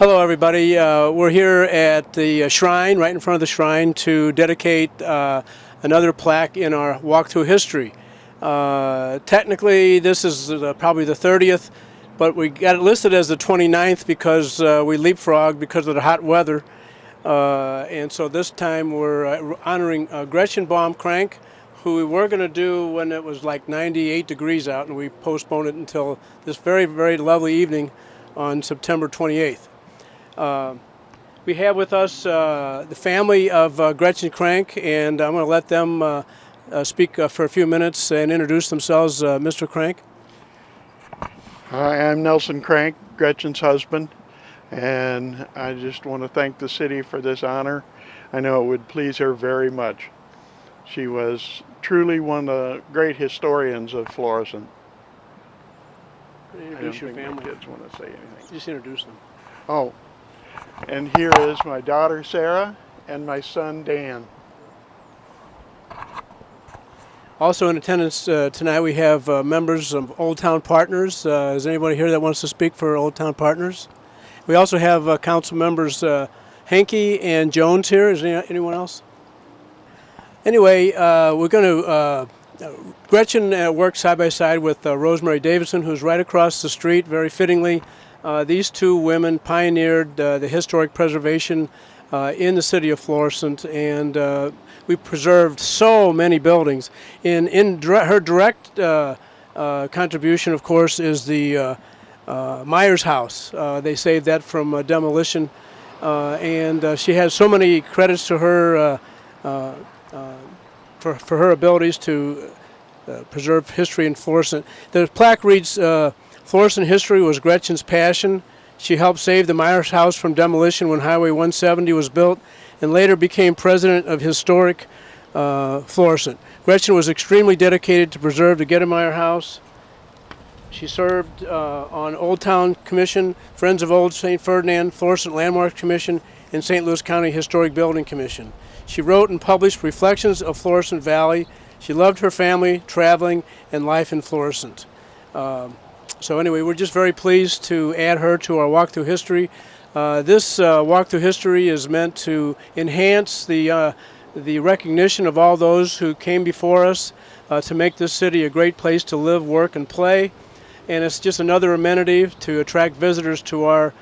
Hello everybody, we're here at the shrine, right in front of the shrine, to dedicate another plaque in our walk through history. Technically this is probably the 30th, but we got it listed as the 29th because we leapfrogged because of the hot weather. And so this time we're honoring Gretchen Crank, who we were going to do when it was like 98 degrees out, and we postponed it until this very, very lovely evening on September 28th. We have with us the family of Gretchen Crank, and I'm going to let them speak for a few minutes and introduce themselves. Mr. Crank. Hi, I'm Nelson Crank, Gretchen's husband, and I just want to thank the city for this honor. I know it would please her very much. She was truly one of the great historians of Florissant. Introduce your family. My kids want to say anything. Just introduce them. Oh, and here is my daughter Sarah and my son Dan. Also in attendance tonight we have members of Old Town Partners. Is anybody here that wants to speak for Old Town Partners? We also have council members Hankey and Jones here. Is there anyone else? Anyway, we're going to Gretchen worked side by side with Rosemary Davidson, who's right across the street. Very fittingly, these two women pioneered the historic preservation in the city of Florissant, and we preserved so many buildings. Her direct contribution, of course, is the Myers House. They saved that from demolition, and she has so many credits to her for her abilities to preserve history in Florissant. The plaque reads, Florissant history was Gretchen's passion. She helped save the Myers House from demolition when Highway 170 was built and later became president of historic Florissant. Gretchen was extremely dedicated to preserve the Gettemeyer House. She served on Old Town Commission, Friends of Old St. Ferdinand, Florissant Landmarks Commission, and St. Louis County Historic Building Commission. She wrote and published Reflections of Florissant Valley. She loved her family, traveling, and life in Florissant. So anyway, we're just very pleased to add her to our walk through history. This walk through history is meant to enhance the recognition of all those who came before us to make this city a great place to live, work, and play. And it's just another amenity to attract visitors to our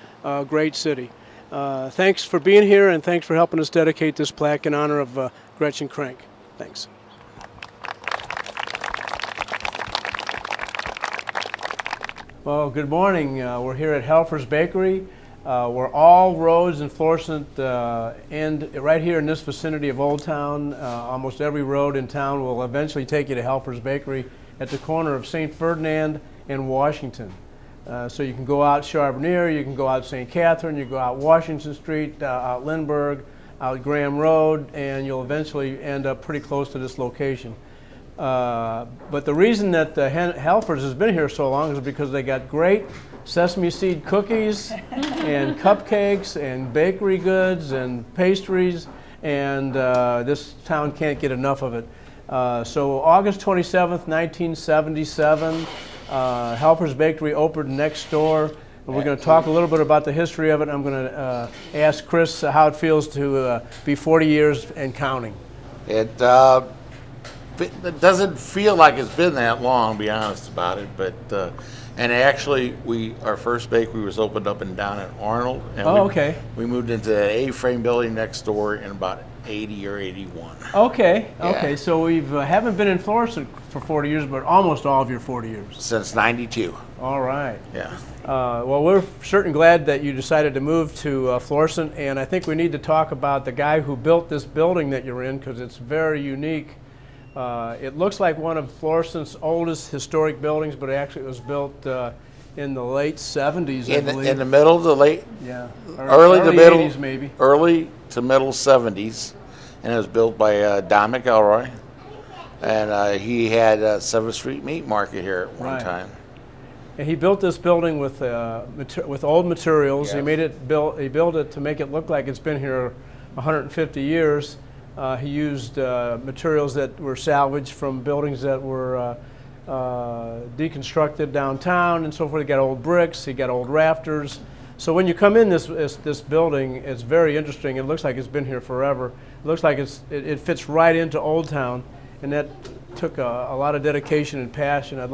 great city. Thanks for being here, and thanks for helping us dedicate this plaque in honor of Gretchen Crank. Thanks. Well, good morning. We're here at Helfer's Bakery, where all roads in Florissant end right here in this vicinity of Old Town. Almost every road in town will eventually take you to Helfer's Bakery at the corner of St. Ferdinand and Washington. So you can go out Charbonnier, you can go out St. Catherine, you go out Washington Street, out Lindbergh, out Graham Road, and you'll eventually end up pretty close to this location. But the reason that Helfer's has been here so long is because they got great sesame seed cookies and cupcakes and bakery goods and pastries, and this town can't get enough of it. So August 27th, 1977, Helfer's Bakery opened next door, and we're going to talk a little bit about the history of it. I'm going to ask Chris how it feels to be 40 years and counting. It doesn't feel like it's been that long, to be honest about it, but and actually our first bakery was opened up down in Arnold, and okay. We moved into that A-frame building next door in about 80 or 81. Okay, yeah. Okay, so we haven't been in Florissant for 40 years, but almost all of your 40 years. Since 92. All right. Yeah. Well, we're certainly glad that you decided to move to Florissant, and I think we need to talk about the guy who built this building that you're in, because it's very unique. It looks like one of Florissant's oldest historic buildings, but actually it was built in the late 70s, I believe. In the middle of the late, yeah, early to middle, 80s maybe. Early to middle 70s, and it was built by Don McElroy, and he had 7th Street Meat Market here at one time. And he built this building with old materials. Yes. He built it to make it look like it's been here 150 years. He used materials that were salvaged from buildings that were deconstructed downtown and so forth. He got old bricks, he got old rafters. So when you come in this building, it's very interesting. It looks like it's been here forever. It looks like it fits right into Old Town, and that took a lot of dedication and passion. I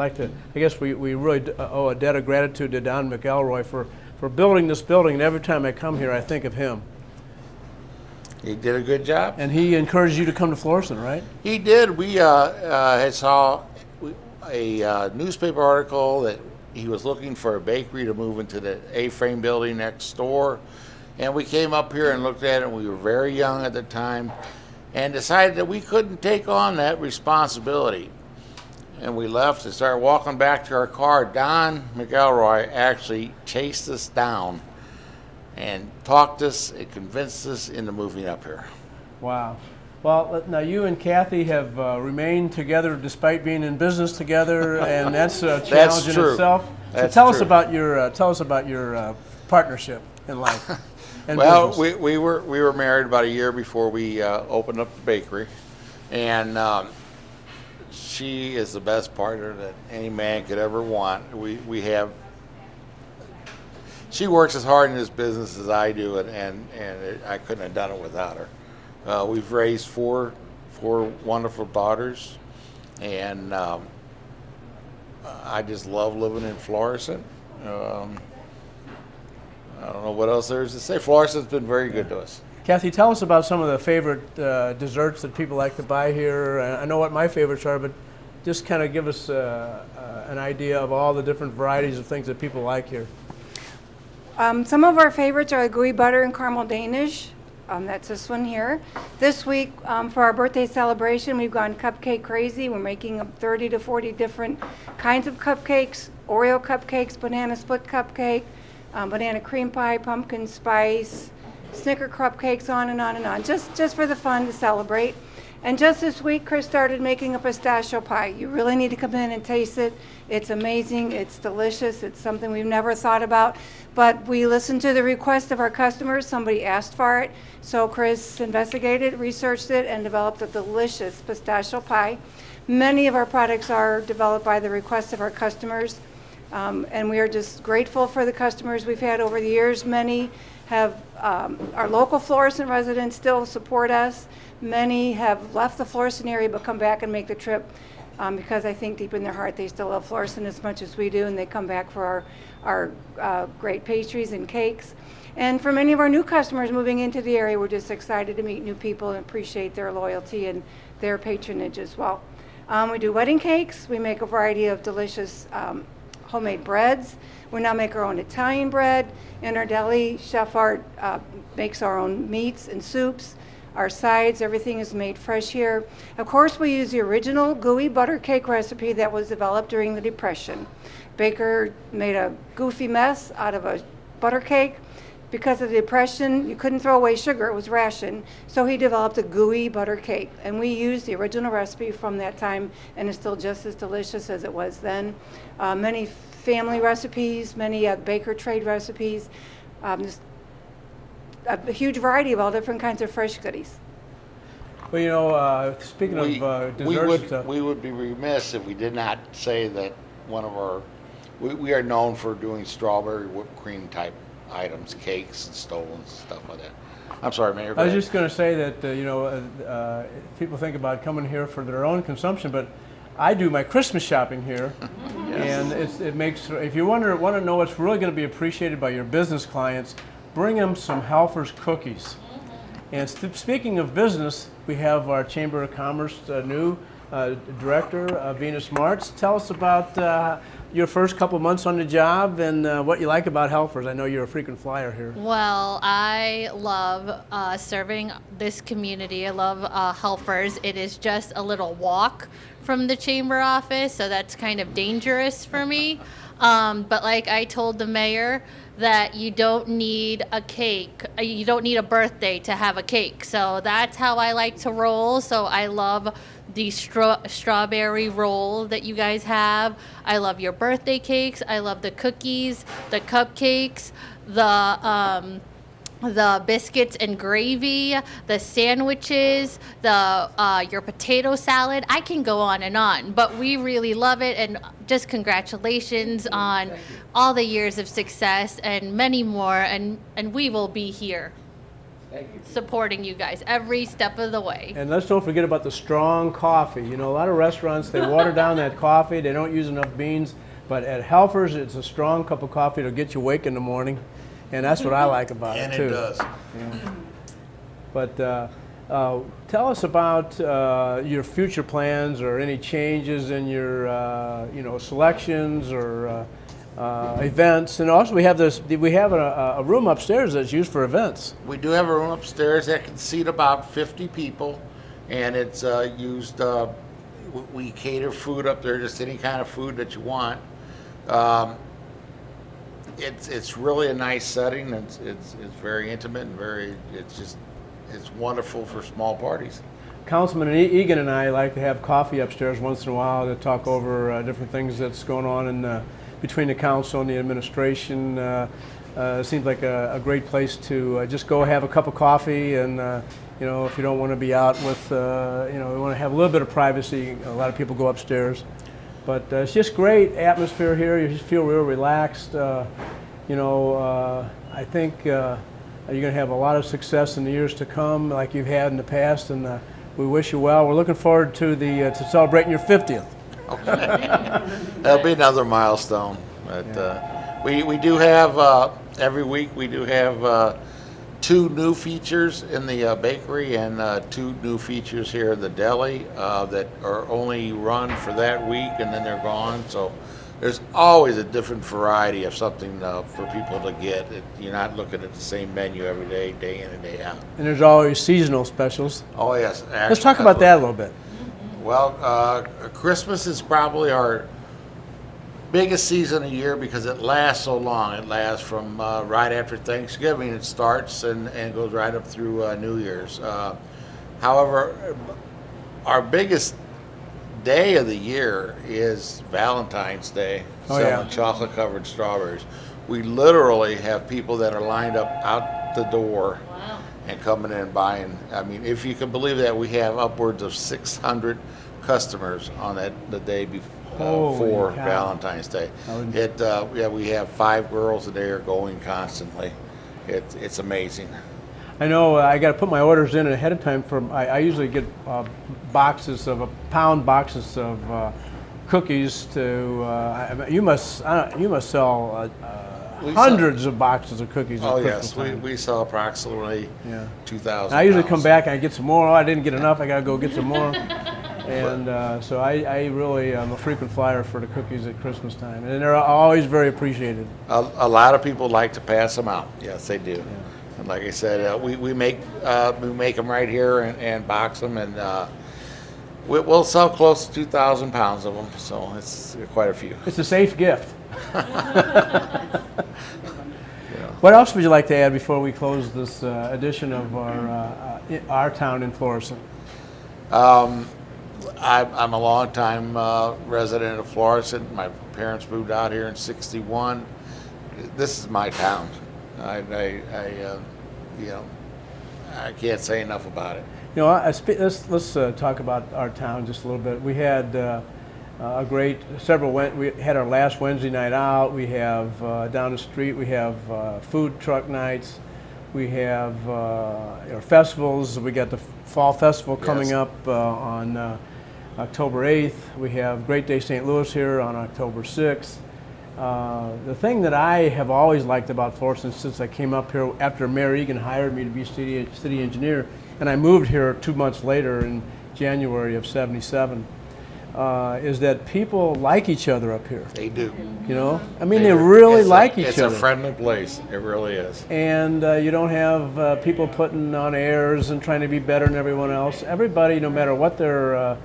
guess we really owe a debt of gratitude to Don McElroy for building this building, and every time I come here I think of him. He did a good job. And he encouraged you to come to Florissant, right? He did. We had saw a newspaper article that he was looking for a bakery to move into the A-frame building next door. And we came up here and looked at it. We were very young at the time and decided that we couldn't take on that responsibility. And we left and started walking back to our car. Don McElroy actually chased us down and talked us and convinced us into moving up here. Wow. Well, now you and Kathy have remained together despite being in business together, and that's a challenge in itself. So tell us about your partnership in life. And well, business. we were married about a year before we opened up the bakery, and she is the best partner that any man could ever want. She works as hard in this business as I do, and I couldn't have done it without her. We've raised four wonderful daughters, and I just love living in Florissant. I don't know what else there is to say. Florissant's been very good to us. Kathy, tell us about some of the favorite desserts that people like to buy here. I know what my favorites are, but just kind of give us an idea of all the different varieties of things that people like here. Some of our favorites are the gooey butter and caramel Danish. That's this one here. This week, for our birthday celebration, we've gone cupcake crazy. We're making up 30 to 40 different kinds of cupcakes: Oreo cupcakes, banana split cupcake, banana cream pie, pumpkin spice, Snicker cupcakes, on and on and on. Just for the fun to celebrate. And just this week, Chris started making a pistachio pie. You really need to come in and taste it. It's amazing. It's delicious. It's something we've never thought about. But we listened to the request of our customers. Somebody asked for it. So Chris investigated, researched it, and developed a delicious pistachio pie. Many of our products are developed by the request of our customers. And we are just grateful for the customers we've had over the years. Many have, our local Florissant residents still support us. Many have left the Florissant area but come back and make the trip because I think deep in their heart they still love Florissant as much as we do, and they come back for our great pastries and cakes. And for many of our new customers moving into the area, we're just excited to meet new people and appreciate their loyalty and their patronage as well. We do wedding cakes. We make a variety of delicious homemade breads. We now make our own Italian bread. In our deli, Chef Art makes our own meats and soups. Our sides, everything is made fresh here. Of course, we use the original gooey butter cake recipe that was developed during the Depression. Baker made a goofy mess out of a butter cake. Because of the Depression, you couldn't throw away sugar, it was ration. So he developed a gooey butter cake. And we used the original recipe from that time, and it's still just as delicious as it was then. Many family recipes, many baker trade recipes, just a huge variety of all different kinds of fresh goodies. Well, you know, speaking of desserts, we would be remiss if we did not say that one of our, we are known for doing strawberry whipped cream type items, cakes and stones, stuff like that. I'm sorry, Mayor. I was just going to say that, you know, people think about coming here for their own consumption, but I do my Christmas shopping here. Yes. And it makes, if you want to know what's really going to be appreciated by your business clients, bring them some Helfer's cookies. And speaking of business, we have our Chamber of Commerce new director, Venus Martz. Tell us about your first couple months on the job and what you like about Helfers. I know you're a frequent flyer here. Well, I love serving this community. I love Helfers. It is just a little walk from the chamber office, so that's kind of dangerous for me. But like I told the mayor, that you don't need a cake, you don't need a birthday to have a cake. So that's how I like to roll. So I love the strawberry roll that you guys have. I love your birthday cakes. I love the cookies, the cupcakes, the the biscuits and gravy, the sandwiches, your potato salad. I can go on, but we really love it, and just congratulations on all the years of success and many more, and we will be here supporting you guys every step of the way. And let's don't forget about the strong coffee. You know, a lot of restaurants, they water down that coffee, they don't use enough beans, but at Helfer's, it's a strong cup of coffee to get you awake in the morning, and that's what I like about it, too. And it does. Yeah. But tell us about your future plans or any changes in your, selections or events. And also we have a room upstairs that's used for events. We do have a room upstairs that can seat about 50 people, and it's used. We cater food up there, just any kind of food that you want. It's really a nice setting. It's very intimate and it's wonderful for small parties. Councilman Egan and I like to have coffee upstairs once in a while to talk over different things that's going on in between the council and the administration. It seems like a great place to just go have a cup of coffee, and if you don't want to be out with, you want to have a little bit of privacy, a lot of people go upstairs. But it's just great atmosphere here. You just feel real relaxed. I think you're going to have a lot of success in the years to come, like you've had in the past, and we wish you well. We're looking forward to to celebrating your 50th. Okay. That'll be another milestone. But we do have every week we do have 2 new features in the bakery and 2 new features here in the deli that are only run for that week, and then they're gone. So there's always a different variety of something for people to get. You're not looking at the same menu every day, day in and day out. And there's always seasonal specials. Oh yes. Let's talk about that a little bit. Well, Christmas is probably our biggest season of year because it lasts so long. It lasts from right after Thanksgiving. It starts and goes right up through New Year's. However, our biggest day of the year is Valentine's Day, selling chocolate-covered strawberries. We literally have people that are lined up out the door and coming in and buying. I mean, if you can believe that, we have upwards of 600 customers on the day before Valentine's Day. We have 5 girls a day are going constantly. It's amazing. I know I got to put my orders in ahead of time. I usually get pound boxes of cookies to. You must sell hundreds of boxes of cookies. Oh yes, we sell approximately 2,000. I usually come back and I get some more. Oh, I didn't get enough. I got to go get some more. And so I really am a frequent flyer for the cookies at Christmas time, and they're always very appreciated. A lot of people like to pass them out. Yes, they do. Yeah. And like I said, we make them right here and box them, and we'll sell close to 2,000 pounds of them. So it's quite a few. It's a safe gift. What else would you like to add before we close this edition of our town in Florissant? I'm a longtime resident of Florissant. My parents moved out here in '61. This is my town. I can't say enough about it. Let's talk about our town just a little bit. We had we had our last Wednesday night out. We have down the street. We have food truck nights. We have festivals. We got the fall festival coming up on October 8th. We have Great Day St. Louis here on October 6th. The thing that I have always liked about Florissant since I came up here after Mayor Egan hired me to be city engineer, and I moved here 2 months later in January of '77, is that people like each other up here. They do. I mean, they really like each other. It's a friendly place. It really is. And you don't have people putting on airs and trying to be better than everyone else. Everybody, no matter what their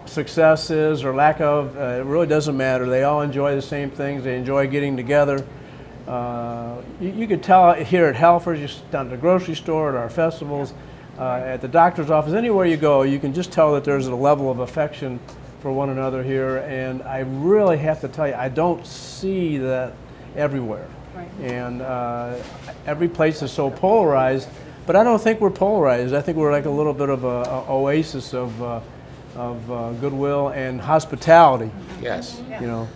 success is or lack of, it really doesn't matter. They all enjoy the same things. They enjoy getting together. You can tell here at Helfer, just down at the grocery store, at our festivals, at the doctor's office, anywhere you go, you can just tell that there's a level of affection for one another here. And I really have to tell you, I don't see that everywhere. And every place is so polarized, but I don't think we're polarized. I think we're like a little bit of a oasis of goodwill and hospitality. Yes. You know,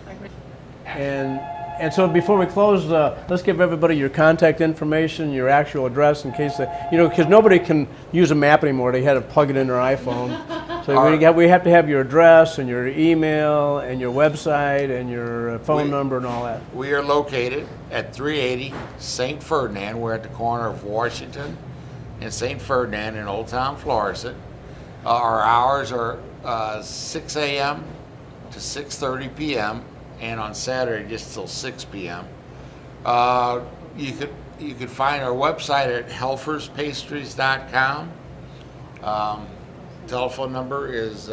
and so before we close, let's give everybody your contact information, your actual address, in case because nobody can use a map anymore. They had to plug it in their iPhone. So we have to have your address and your email and your website and your phone number and all that. We are located at 380 St. Ferdinand. We're at the corner of Washington and St. Ferdinand in Old Town Florissant. Our hours are 6 a.m. to 6:30 p.m. and on Saturday just till 6 p.m. You could find our website at helferspastries.com. Telephone number is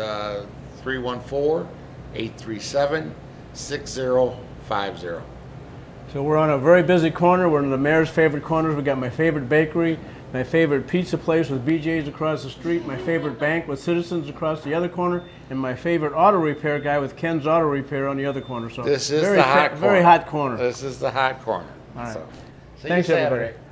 314-837-6050. So we're on a very busy corner. We're in the mayor's favorite corners. We got my favorite bakery, my favorite pizza place with BJ's across the street, my favorite bank with Citizens across the other corner, and my favorite auto repair guy with Ken's Auto Repair on the other corner. So this is the hot corner. Very hot corner. This is the hot corner. All right. So, see Thanks, you everybody. Saturday.